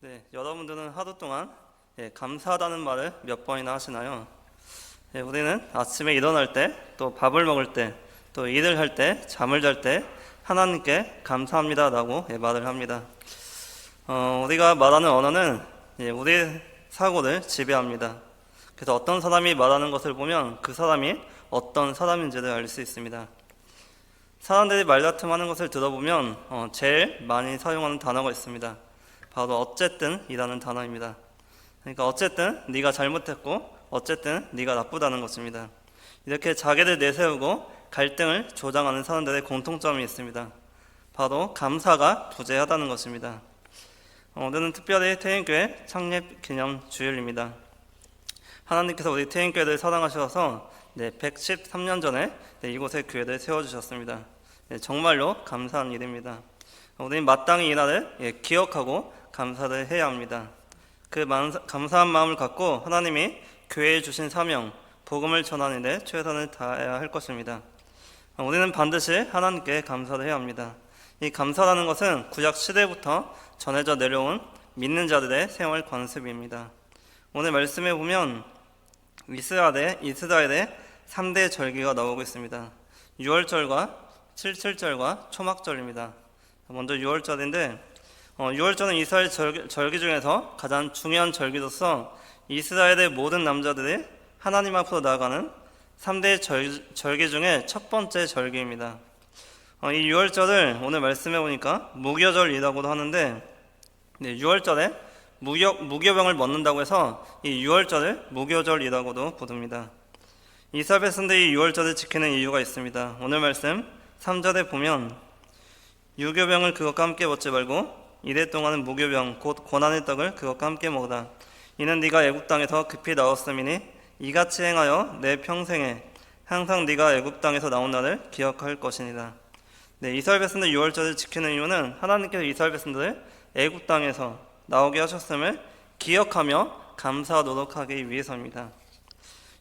네, 여러분들은 하루 동안 감사하다는 말을 몇 번이나 하시나요? 우리는 아침에 일어날 때, 또 밥을 먹을 때, 또 일을 할 때, 잠을 잘 때 하나님께 감사합니다라고 말을 합니다. 우리가 말하는 언어는 우리의 사고를 지배합니다. 그래서 어떤 사람이 말하는 것을 보면 그 사람이 어떤 사람인지를 알 수 있습니다. 사람들이 말다툼하는 것을 들어보면 제일 많이 사용하는 단어가 있습니다. 바로 어쨌든 이라는 단어입니다. 그러니까 어쨌든 네가 잘못했고 어쨌든 네가 나쁘다는 것입니다. 이렇게 자기를 내세우고 갈등을 조장하는 사람들의 공통점이 있습니다. 바로 감사가 부재하다는 것입니다. 오늘은 특별히 태인교회 창립 기념 주일입니다. 하나님께서 우리 태인교회를 사랑하셔서 113년 전에 이곳에 교회를 세워주셨습니다. 정말로 감사한 일입니다. 우리는 마땅히 이 날을 기억하고 감사를 해야 합니다. 그 감사한 마음을 갖고 하나님이 교회에 주신 사명, 복음을 전하는 데 최선을 다해야 할 것입니다. 우리는 반드시 하나님께 감사를 해야 합니다. 이 감사라는 것은 구약 시대부터 전해져 내려온 믿는 자들의 생활 관습입니다. 오늘 말씀에 보면 이스라엘의 3대 절기가 나오고 있습니다. 6월절과 7.7절과 초막절입니다. 먼저 6월절인데 6월절은 이스라엘 절기 중에서 가장 중요한 절기로서 이스라엘의 모든 남자들이 하나님 앞으로 나아가는 3대 절기 중에 첫 번째 절기입니다. 이 6월절을 오늘 말씀해 보니까 무교절이라고도 하는데 6월절에 무교병을 먹는다고 해서 이 6월절을 무교절이라고도 부릅니다. 이스라엘 백성들이 6월절을 지키는 이유가 있습니다. 오늘 말씀 3절에 보면 유교병을 그것과 함께 먹지 말고 이래 동안은 무교병 곧 고난의 떡을 그것과 함께 먹으라. 이는 네가 애굽 땅에서 급히 나왔음이니 이같이 행하여 내 평생에 항상 네가 애굽 땅에서 나온 날을 기억할 것이니라. 이스라엘 백성들 6월절을 지키는 이유는 하나님께서 이스라엘 백성들을 애굽 땅에서 나오게 하셨음을 기억하며 감사하도록 하기 위해서입니다.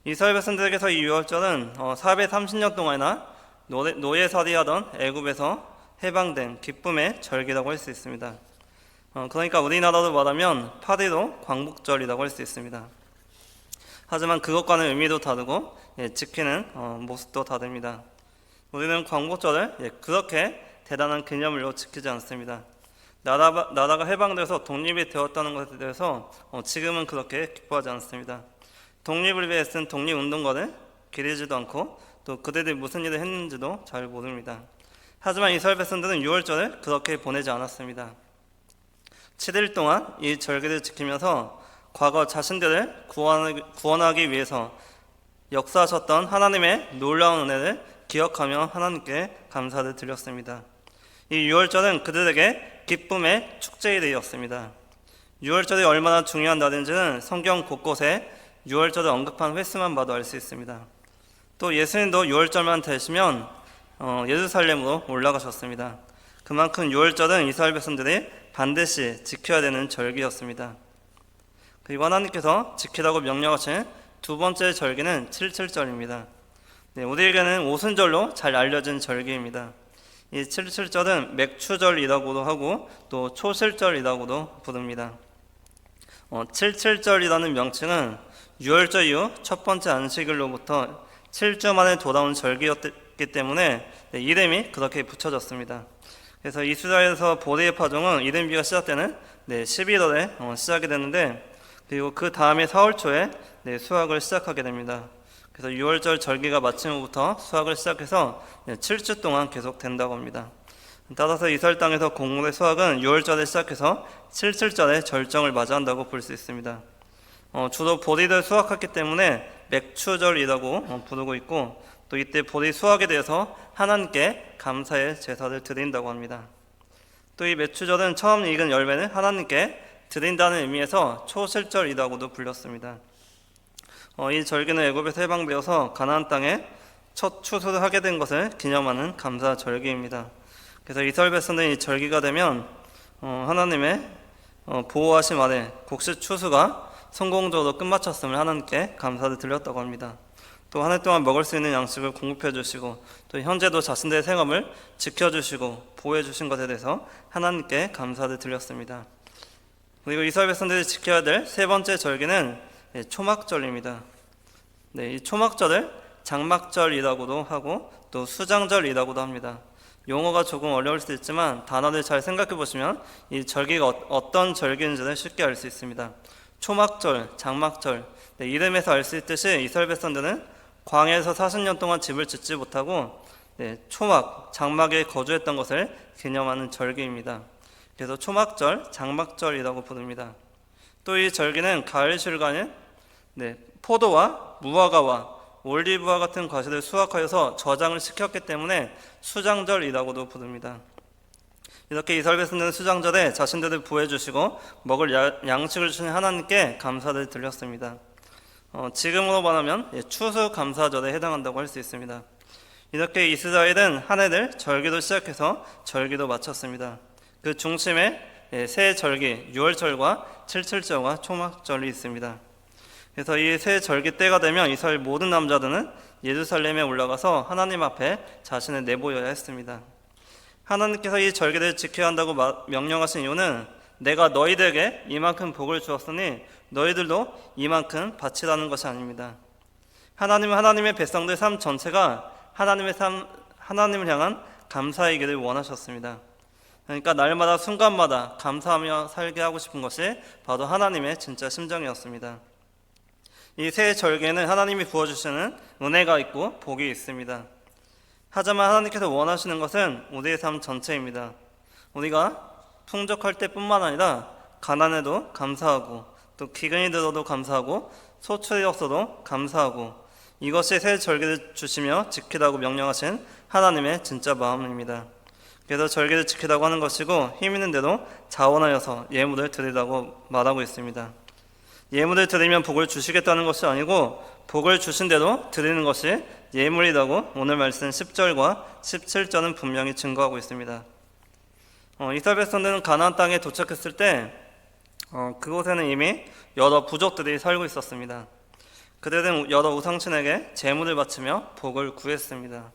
이스라엘 백성들에게서 이 6월절은 430년 동안이나 노예살이하던 애굽에서 해방된 기쁨의 절기라고 할 수 있습니다. 그러니까 우리나라로 말하면 8.15 광복절이라고 할 수 있습니다. 하지만 그것과는 의미도 다르고 지키는 모습도 다릅니다. 우리는 광복절을 그렇게 대단한 기념일로 지키지 않습니다. 나라가 해방돼서 독립이 되었다는 것에 대해서 지금은 그렇게 기뻐하지 않습니다. 독립을 위해 쓴 독립운동가를 기리지도 않고 또 그들이 무슨 일을 했는지도 잘 모릅니다. 하지만 이스라엘 백성들은 6월절을 그렇게 보내지 않았습니다. 7일 동안 이 절기를 지키면서 과거 자신들을 구원하기 위해서 역사하셨던 하나님의 놀라운 은혜를 기억하며 하나님께 감사를 드렸습니다. 이 6월절은 그들에게 기쁨의 축제일이었습니다. 6월절이 얼마나 중요한 날인지는 성경 곳곳에 6월절을 언급한 횟수만 봐도 알 수 있습니다. 또 예수님도 6월절만 되시면 예루살렘으로 올라가셨습니다. 그만큼 6월절은 이스라엘 백성들이 반드시 지켜야 되는 절기였습니다. 그리고 하나님께서 지키라고 명령하신 두 번째 절기는 7.7절입니다. 우리에게는 오순절로 잘 알려진 절기입니다. 이 7.7절은 맥추절이라고도 하고 또 초실절이라고도 부릅니다. 7.7절이라는 명칭은 6월절 이후 첫 번째 안식일로부터 7주 만에 돌아온 절기였기 때문에 이름이 그렇게 붙여졌습니다. 그래서 이스라엘에서 보리의 파종은 이른비가 시작되는 11월에 시작이 되는데 그리고 그 다음에 4월 초에 수확을 시작하게 됩니다. 그래서 6월절 절기가 마침 후부터 수확을 시작해서 7주 동안 계속 된다고 합니다. 따라서 이스라엘 땅에서 곡물의 수확은 6월절에 시작해서 7.7절에 절정을 맞이한다고 볼 수 있습니다. 주로 보리를 수확했기 때문에 맥추절이라고 부르고 있고 또 이때 보리 수확에 대해서 하나님께 감사의 제사를 드린다고 합니다. 또 이 맥추절은 처음 익은 열매를 하나님께 드린다는 의미에서 초실절이라고도 불렸습니다. 이 절기는 애굽에서 해방되어서 가나안 땅에 첫 추수를 하게 된 것을 기념하는 감사 절기입니다. 그래서 이스라엘 백성들이 이 절기가 되면 하나님의 보호하심 아래 곡식 추수가 성공적으로 끝마쳤음을 하나님께 감사를 드렸다고 합니다. 또 한 해 동안 먹을 수 있는 양식을 공급해 주시고 또 현재도 자신들의 생업을 지켜주시고 보호해 주신 것에 대해서 하나님께 감사를 드렸습니다. 그리고 이스라엘 백성들이 지켜야 될 세 번째 절기는 초막절입니다. 네, 이 초막절을 장막절이라고도 하고 또 수장절이라고도 합니다. 용어가 조금 어려울 수도 있지만 단어를 잘 생각해 보시면 이 절기가 어떤 절기인지를 쉽게 알 수 있습니다. 초막절, 장막절, 네, 이름에서 알 수 있듯이 이스라엘 백성들은 광야에서 40년 동안 집을 짓지 못하고 초막, 장막에 거주했던 것을 기념하는 절기입니다. 그래서 초막절, 장막절이라고 부릅니다. 또 이 절기는 가을 실과는 포도와 무화과와 올리브와 같은 과실을 수확하여서 저장을 시켰기 때문에 수장절이라고도 부릅니다. 이렇게 이스라엘 백성들은 수장절에 자신들을 구해 주시고 먹을 양식을 주신 하나님께 감사를 드렸습니다. 지금으로 말하면 추수감사절에 해당한다고 할 수 있습니다. 이렇게 이스라엘은 한 해를 절기로 시작해서 절기로 마쳤습니다. 그 중심에 새 절기, 유월절과 칠칠절과 초막절이 있습니다. 그래서 이 새 절기 때가 되면 이스라엘 모든 남자들은 예루살렘에 올라가서 하나님 앞에 자신을 내보여야 했습니다. 하나님께서 이 절기를 지켜야 한다고 명령하신 이유는 내가 너희들에게 이만큼 복을 주었으니 너희들도 이만큼 바치라는 것이 아닙니다. 하나님은 하나님의 백성들 삶 전체가 하나님을 향한 감사이기를 원하셨습니다. 그러니까 날마다 순간마다 감사하며 살게 하고 싶은 것이 바로 하나님의 진짜 심정이었습니다. 이 새 절기에는 하나님이 부어주시는 은혜가 있고 복이 있습니다. 하지만 하나님께서 원하시는 것은 우리의 삶 전체입니다. 우리가 풍족할 때뿐만 아니라 가난해도 감사하고 또 기근이 들어도 감사하고 소출이 없어도 감사하고 이것이 새 절기를 주시며 지키라고 명령하신 하나님의 진짜 마음입니다. 그래서 절기를 지키라고 하는 것이고 힘 있는 대로 자원하여서 예물을 드리라고 말하고 있습니다. 예물을 드리면 복을 주시겠다는 것이 아니고 복을 주신 대로 드리는 것이 예물이라고 오늘 말씀 10절과 17절은 분명히 증거하고 있습니다. 이스라엘 백성들은 가나안 땅에 도착했을 때 그곳에는 이미 여러 부족들이 살고 있었습니다. 그들은 여러 우상신에게 제물을 바치며 복을 구했습니다.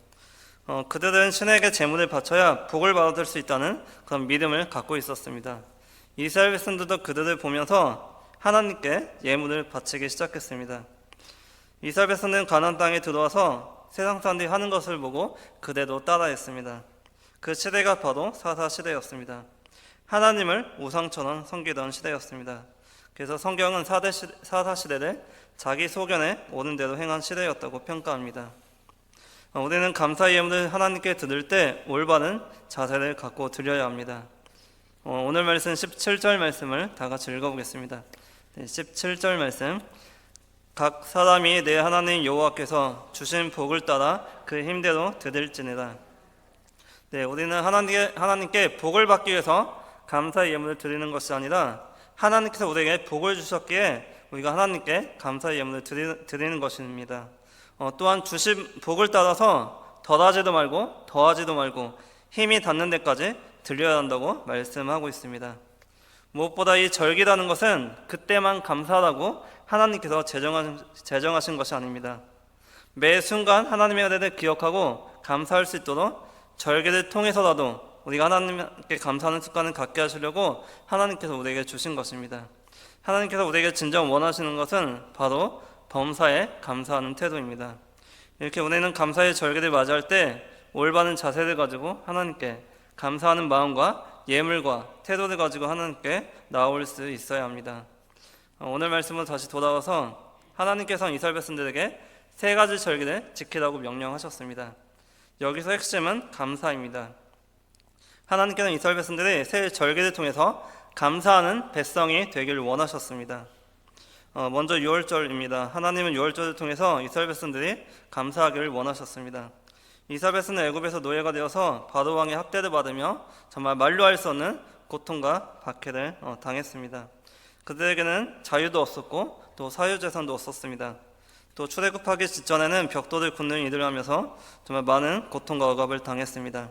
그들은 신에게 제물을 바쳐야 복을 받을 수 있다는 그런 믿음을 갖고 있었습니다. 이스라엘 백성들도 그들을 보면서 하나님께 예물을 바치기 시작했습니다. 이스라엘 백성들은 가나안 땅에 들어와서 세상 사람들이 하는 것을 보고 그대로 따라했습니다. 그 시대가 바로 사사 시대였습니다. 하나님을 우상처럼 섬기던 시대였습니다. 그래서 성경은 사사 시대를 자기 소견에 오는 대로 행한 시대였다고 평가합니다. 우리는 감사 예물을 하나님께 드릴 때 올바른 자세를 갖고 드려야 합니다. 오늘 말씀 17절 말씀을 다 같이 읽어보겠습니다. 17절 말씀. 각 사람이 내 하나님 여호와께서 주신 복을 따라 그 힘대로 드릴지니라. 우리는 하나님께 복을 받기 위해서 감사 예물을 드리는 것이 아니라 하나님께서 우리에게 복을 주셨기에 우리가 하나님께 감사 예물을 드리는 것입니다. 또한 주신 복을 따라서 덜하지도 말고 더하지도 말고 힘이 닿는 데까지 드려야 한다고 말씀하고 있습니다. 무엇보다 이 절기라는 것은 그때만 감사하라고 하나님께서 제정하신 것이 아닙니다. 매 순간 하나님의 은혜를 기억하고 감사할 수 있도록 절기를 통해서라도 우리가 하나님께 감사하는 습관을 갖게 하시려고 하나님께서 우리에게 주신 것입니다. 하나님께서 우리에게 진정 원하시는 것은 바로 범사에 감사하는 태도입니다. 이렇게 우리는 감사의 절기를 맞이할 때 올바른 자세를 가지고 하나님께 감사하는 마음과 예물과 태도를 가지고 하나님께 나올 수 있어야 합니다. 오늘 말씀으로 다시 돌아와서 하나님께서는 이스라엘 백성들에게 세 가지 절기를 지키라고 명령하셨습니다. 여기서 핵심은 감사입니다. 하나님께서는 이스라엘 백성들이 새 절기를 통해서 감사하는 백성이 되기를 원하셨습니다. 먼저 유월절입니다. 하나님은 유월절을 통해서 이스라엘 백성들이 감사하기를 원하셨습니다. 이스라엘 백성은 애굽에서 노예가 되어서 바로 왕의 학대를 받으며 정말 말로 할 수 없는 고통과 박해를 당했습니다. 그들에게는 자유도 없었고 또 사유재산도 없었습니다. 또 출애굽하기 직전에는 벽돌을 굽는 일을 하면서 정말 많은 고통과 억압을 당했습니다.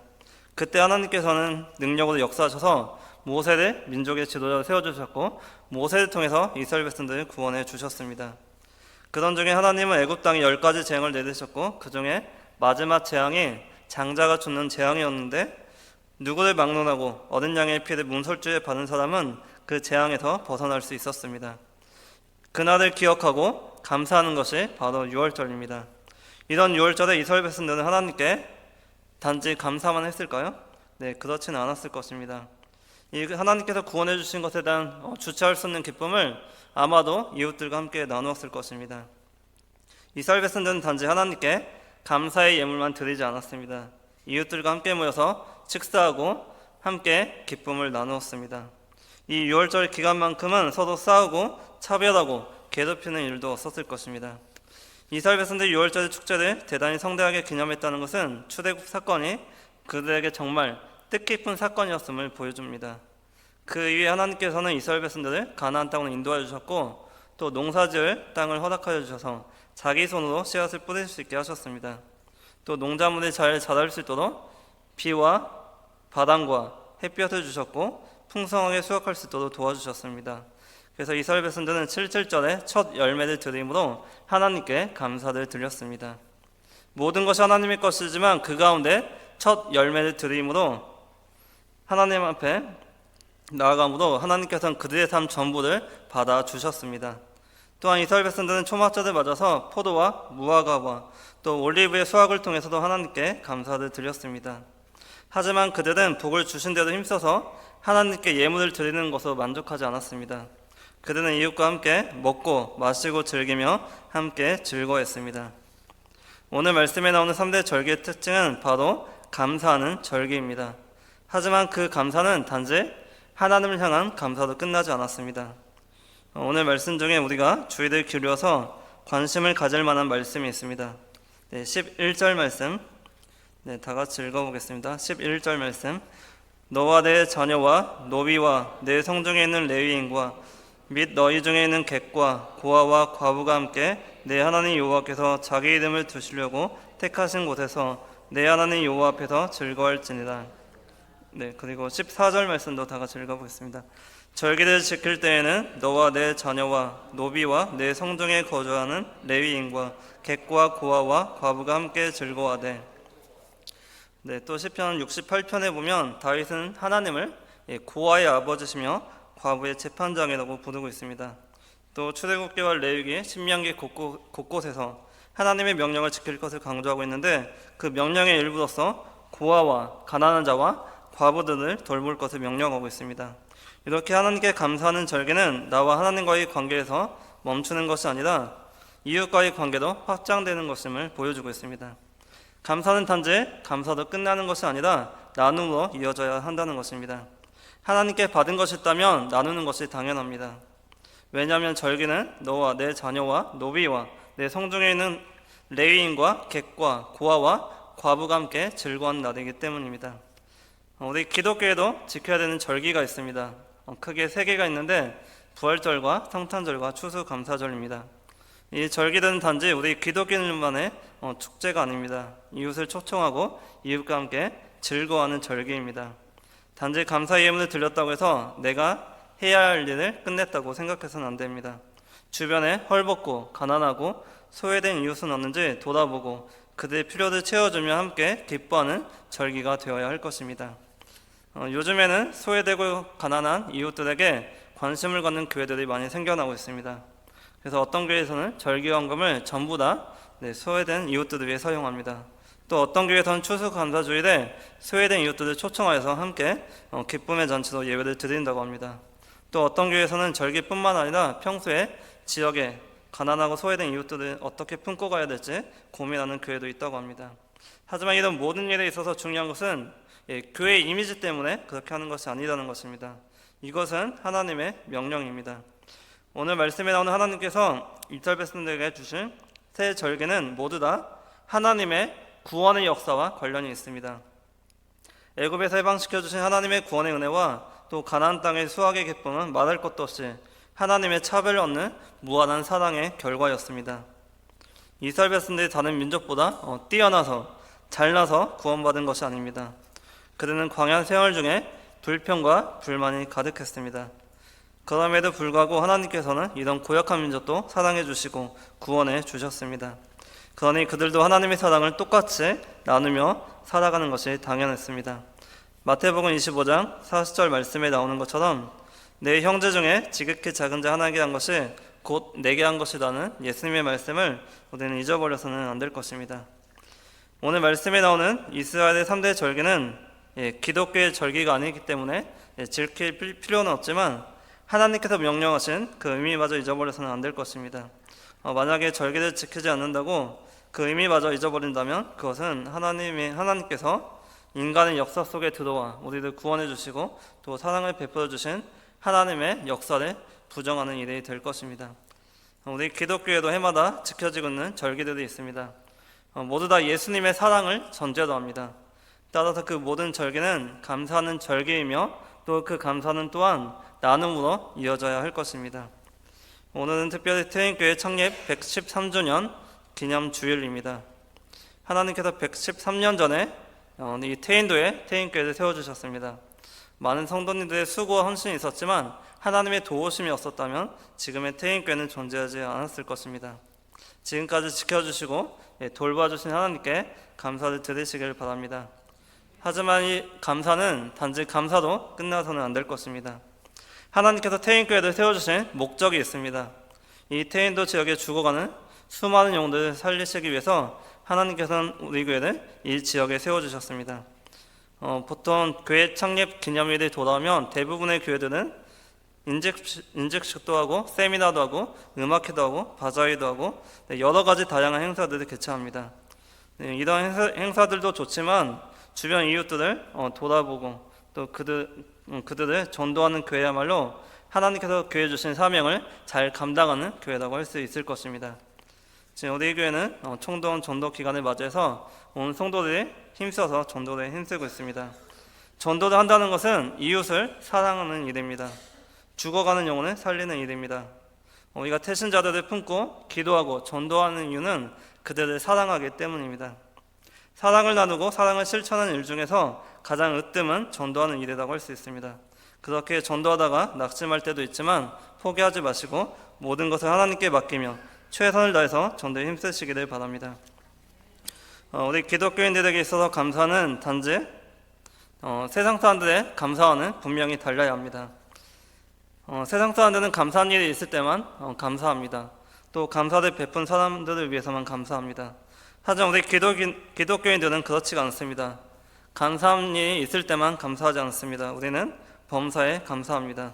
그때 하나님께서는 능력으로 역사하셔서 모세를 민족의 지도자로 세워주셨고 모세를 통해서 이스라엘 백성들을 구원해 주셨습니다. 그런 중에 하나님은 애굽 땅에 10가지 재앙을 내리셨고 그 중에 마지막 재앙이 장자가 죽는 재앙이었는데 누구를 막론하고 어린 양의 피를 문설주에 받은 사람은 그 재앙에서 벗어날 수 있었습니다. 그날을 기억하고 감사하는 것이 바로 유월절입니다. 이런 유월절에 이스라엘 백성들은 하나님께 단지 감사만 했을까요? 네, 그렇지는 않았을 것입니다. 이 하나님께서 구원해 주신 것에 대한 주체할 수 없는 기쁨을 아마도 이웃들과 함께 나누었을 것입니다. 이스라엘 백성들은 단지 하나님께 감사의 예물만 드리지 않았습니다. 이웃들과 함께 모여서 식사하고 함께 기쁨을 나누었습니다. 이 유월절 기간만큼은 서로 싸우고 차별하고 괴롭히는 일도 없었을 것입니다. 이스라엘 백성들이 유월절 축제를 대단히 성대하게 기념했다는 것은 출애굽 사건이 그들에게 정말 뜻깊은 사건이었음을 보여줍니다. 그 이후에 하나님께서는 이스라엘 백성들을 가나안 땅으로 인도하여 주셨고 또 농사지을 땅을 허락하여 주셔서 자기 손으로 씨앗을 뿌릴 수 있게 하셨습니다. 또 농작물이 잘 자랄 수 있도록 비와 바람과 햇볕을 주셨고 풍성하게 수확할 수 있도록 도와주셨습니다. 그래서 이스라엘 백성들은 7절에 첫 열매를 드림으로 하나님께 감사를 드렸습니다. 모든 것이 하나님의 것이지만 그 가운데 첫 열매를 드림으로 하나님 앞에 나아감으로 하나님께서는 그들의 삶 전부를 받아주셨습니다. 또한 이스라엘 백성들은 초막절을 맞아서 포도와 무화과와 또 올리브의 수확을 통해서도 하나님께 감사를 드렸습니다. 하지만 그들은 복을 주신 대로 힘써서 하나님께 예물을 드리는 것으로 만족하지 않았습니다. 그들은 이웃과 함께 먹고 마시고 즐기며 함께 즐거워했습니다. 오늘 말씀에 나오는 3대 절기의 특징은 바로 감사하는 절기입니다. 하지만 그 감사는 단지 하나님을 향한 감사로 끝나지 않았습니다. 오늘 말씀 중에 우리가 주의를 기울여서 관심을 가질 만한 말씀이 있습니다. 11절 말씀 다 같이 읽어보겠습니다. 11절 말씀 너와 내 자녀와 노비와 내 성중에 있는 레위인과 및 너희 중에 있는 객과 고아와 과부가 함께 내 하나님 여호와께서 자기 이름을 두시려고 택하신 곳에서 내 하나님 여호와 앞에서 즐거워할지니라. 그리고 14절 말씀도 다 같이 읽어보겠습니다. 절기를 지킬 때에는 너와 내 자녀와 노비와 내 성중에 거주하는 레위인과 객과 고아와 과부가 함께 즐거워하되. 또 시편 68편에 보면 다윗은 하나님을 고아의 아버지시며 과부의 재판장이라고 부르고 있습니다. 또 출애굽기와 레위기, 신명기 곳곳에서 하나님의 명령을 지킬 것을 강조하고 있는데 그 명령의 일부로서 고아와 가난한 자와 과부들을 돌볼 것을 명령하고 있습니다. 이렇게 하나님께 감사하는 절기는 나와 하나님과의 관계에서 멈추는 것이 아니라 이웃과의 관계도 확장되는 것임을 보여주고 있습니다. 감사는 단지 감사로 끝나는 것이 아니라 나눔으로 이어져야 한다는 것입니다. 하나님께 받은 것이 있다면 나누는 것이 당연합니다. 왜냐하면 절기는 너와 내 자녀와 노비와 내 성중에 있는 레위인과 객과 고아와 과부가 함께 즐거운 날이기 때문입니다. 우리 기독교에도 지켜야 되는 절기가 있습니다. 크게 3개가 있는데 부활절과 성탄절과 추수감사절입니다. 이 절기들은 단지 우리 기독교인만의 축제가 아닙니다. 이웃을 초청하고 이웃과 함께 즐거워하는 절기입니다. 단지 감사의 예물을 드렸다고 해서 내가 해야 할 일을 끝냈다고 생각해서는 안 됩니다. 주변에 헐벗고 가난하고 소외된 이웃은 없는지 돌아보고 그들의 필요를 채워주며 함께 기뻐하는 절기가 되어야 할 것입니다. 요즘에는 소외되고 가난한 이웃들에게 관심을 갖는 교회들이 많이 생겨나고 있습니다. 그래서 어떤 교회에서는 절기헌금을 전부 다 소외된 이웃들을 위해 사용합니다. 또 어떤 교회에서는 추수감사주일에 소외된 이웃들을 초청하여서 함께 기쁨의 잔치로 예배를 드린다고 합니다. 또 어떤 교회에서는 절기뿐만 아니라 평소에 지역에 가난하고 소외된 이웃들을 어떻게 품고 가야 될지 고민하는 교회도 있다고 합니다. 하지만 이런 모든 일에 있어서 중요한 것은 교회의 이미지 때문에 그렇게 하는 것이 아니라는 것입니다. 이것은 하나님의 명령입니다. 오늘 말씀에 나오는 하나님께서 이스라엘 백성들에게 주신 새 절기는 모두 다 하나님의 구원의 역사와 관련이 있습니다. 애굽에서 해방시켜 주신 하나님의 구원의 은혜와 또 가나안 땅의 수확의 기쁨은 말할 것도 없이 하나님의 차별을 얻는 무한한 사랑의 결과였습니다. 이스라엘 백성들이 다른 민족보다 뛰어나서 잘나서 구원받은 것이 아닙니다. 그들은 광야 생활 중에 불평과 불만이 가득했습니다. 그럼에도 불구하고 하나님께서는 이런 고약한 민족도 사랑해 주시고 구원해 주셨습니다. 그러니 그들도 하나님의 사랑을 똑같이 나누며 살아가는 것이 당연했습니다. 마태복음 25장 40절 말씀에 나오는 것처럼 내 형제 중에 지극히 작은 자 하나에게 한 것이 곧 내게 한 것이라는 예수님의 말씀을 우리는 잊어버려서는 안 될 것입니다. 오늘 말씀에 나오는 이스라엘의 3대 절기는 기독교의 절기가 아니기 때문에 지킬 필요는 없지만 하나님께서 명령하신 그 의미마저 잊어버려서는 안 될 것입니다. 만약에 절기를 지키지 않는다고 그 의미마저 잊어버린다면 그것은 하나님께서 인간의 역사 속에 들어와 우리를 구원해 주시고 또 사랑을 베풀어 주신 하나님의 역사를 부정하는 일이 될 것입니다. 우리 기독교에도 해마다 지켜지고 있는 절기들이 있습니다. 모두 다 예수님의 사랑을 전제로 합니다. 따라서 그 모든 절기는 감사하는 절기이며 또 그 감사는 또한 나눔으로 이어져야 할 것입니다. 오늘은 특별히 태인교회 창립 113주년 기념 주일입니다. 하나님께서 113년 전에 이 태인도에 태인교회를 세워주셨습니다. 많은 성도님들의 수고와 헌신이 있었지만 하나님의 도우심이 없었다면 지금의 태인교회는 존재하지 않았을 것입니다. 지금까지 지켜주시고 돌봐주신 하나님께 감사를 드리시길 바랍니다. 하지만 이 감사는 단지 감사로 끝나서는 안 될 것입니다. 하나님께서 태인교회를 세워주신 목적이 있습니다. 이 태인도 지역에 죽어가는 수많은 영혼들을 살리시기 위해서 하나님께서는 우리 교회를 이 지역에 세워주셨습니다. 보통 교회 창립 기념일이 돌아오면 대부분의 교회들은 인직식도 하고 세미나도 하고 음악회도 하고 바자회도 하고 여러 가지 다양한 행사들을 개최합니다. 이런 행사들도 좋지만 주변 이웃들을 돌아보고 또 그들을 전도하는 교회야말로 하나님께서 교회 주신 사명을 잘 감당하는 교회라고 할 수 있을 것입니다. 지금 우리 교회는 총동 전도 기간을 맞이해서 온 성도들이 힘써서 전도에 힘쓰고 있습니다. 전도를 한다는 것은 이웃을 사랑하는 일입니다. 죽어가는 영혼을 살리는 일입니다. 우리가 태신자들을 품고 기도하고 전도하는 이유는 그들을 사랑하기 때문입니다. 사랑을 나누고 사랑을 실천하는 일 중에서 가장 으뜸은 전도하는 일이라고 할 수 있습니다. 그렇게 전도하다가 낙심할 때도 있지만 포기하지 마시고 모든 것을 하나님께 맡기며 최선을 다해서 전도에 힘쓰시기를 바랍니다. 우리 기독교인들에게 있어서 감사는 단지 세상 사람들의 감사와는 분명히 달라야 합니다. 세상 사람들은 감사한 일이 있을 때만 감사합니다. 또 감사를 베푼 사람들을 위해서만 감사합니다. 하지만 우리 기독교인들은 그렇지가 않습니다. 감사한 일이 있을 때만 감사하지 않습니다. 우리는 범사에 감사합니다.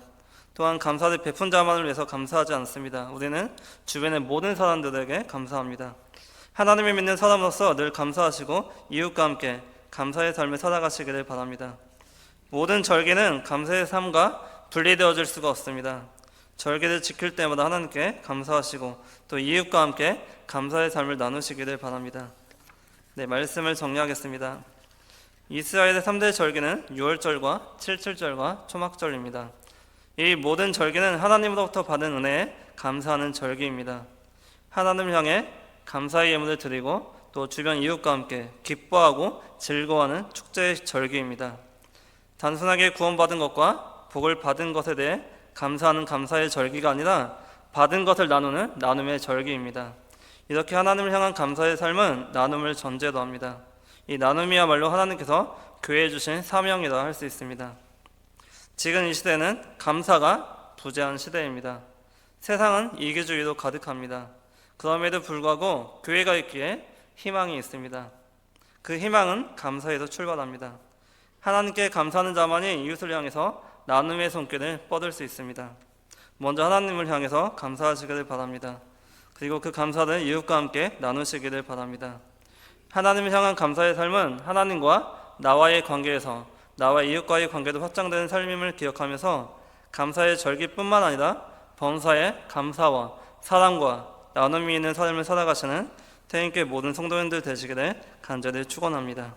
또한 감사를 베푼 자만을 위해서 감사하지 않습니다. 우리는 주변의 모든 사람들에게 감사합니다. 하나님을 믿는 사람으로서 늘 감사하시고 이웃과 함께 감사의 삶을 살아가시기를 바랍니다. 모든 절기는 감사의 삶과 분리되어질 수가 없습니다. 절기를 지킬 때마다 하나님께 감사하시고 또 이웃과 함께 감사의 삶을 나누시기를 바랍니다. 말씀을 정리하겠습니다. 이스라엘의 3대 절기는 유월절과 칠칠절과 초막절입니다. 이 모든 절기는 하나님으로부터 받은 은혜에 감사하는 절기입니다. 하나님을 향해 감사의 예물을 드리고 또 주변 이웃과 함께 기뻐하고 즐거워하는 축제의 절기입니다. 단순하게 구원받은 것과 복을 받은 것에 대해 감사하는 감사의 절기가 아니라 받은 것을 나누는 나눔의 절기입니다. 이렇게 하나님을 향한 감사의 삶은 나눔을 전제로 합니다. 이 나눔이야말로 하나님께서 교회에 주신 사명이라 할 수 있습니다. 지금 이 시대는 감사가 부재한 시대입니다. 세상은 이기주의로 가득합니다. 그럼에도 불구하고 교회가 있기에 희망이 있습니다. 그 희망은 감사에서 출발합니다. 하나님께 감사하는 자만이 이웃을 향해서 나눔의 손길을 뻗을 수 있습니다. 먼저 하나님을 향해서 감사하시기를 바랍니다. 그리고 그 감사를 이웃과 함께 나누시기를 바랍니다. 하나님을 향한 감사의 삶은 하나님과 나와의 관계에서 나와 이웃과의 관계도 확장되는 삶임을 기억하면서 감사의 절기뿐만 아니라 범사의 감사와 사랑과 나눔이 있는 삶을 살아가시는 태인교회 모든 성도님들 되시기를 간절히 축원합니다.